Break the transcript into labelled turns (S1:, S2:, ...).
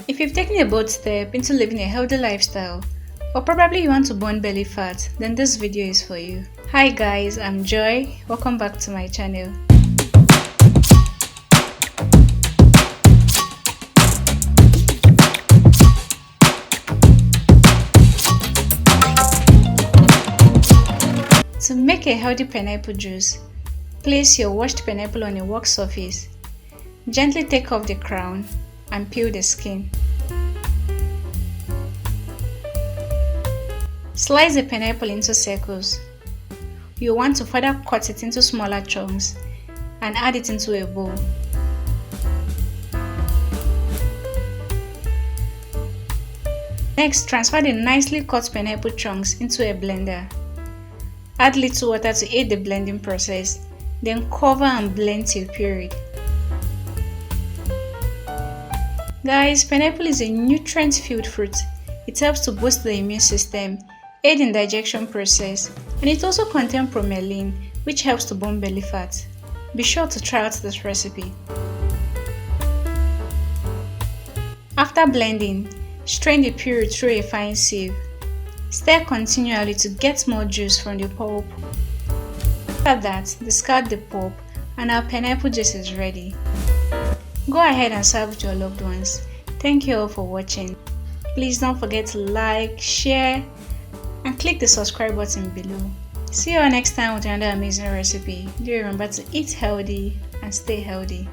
S1: If you've taken a bold step into living a healthy lifestyle, or probably you want to burn belly fat, then this video is for you. Hi guys, I'm Joy. Welcome back to my channel. To make a healthy pineapple juice, place your washed pineapple on a work surface. Gently take off the crown and peel the skin. Slice the pineapple into circles. You want to further cut it into smaller chunks and add it into a bowl. Next, transfer the nicely cut pineapple chunks into a blender. Add little water to aid the blending process, then cover and blend till pureed. Guys, pineapple is a nutrient-filled fruit. It helps to boost the immune system, aid in digestion process, and it also contains bromelain, which helps to burn belly fat. Be sure to try out this recipe. After blending, strain the puree through a fine sieve. Stir continually to get more juice from the pulp. After that, discard the pulp and our pineapple juice is ready. Go ahead and serve with your loved ones. Thank you all for watching. Please don't forget to like, share, and click the subscribe button below. See you all next time with another amazing recipe. Do remember to eat healthy and stay healthy.